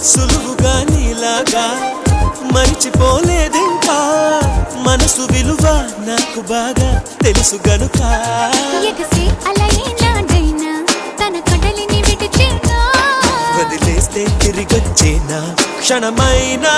సులువుగా నీలాగా మరిచిపోలేదింకా మనసు విలువ నాకు బాగా తెలుసు గనుక ఎగసి అలైనాడైనా తన కడలిని విడిచేనా వదిలేస్తే తిరిగొచ్చేనా క్షణమైనా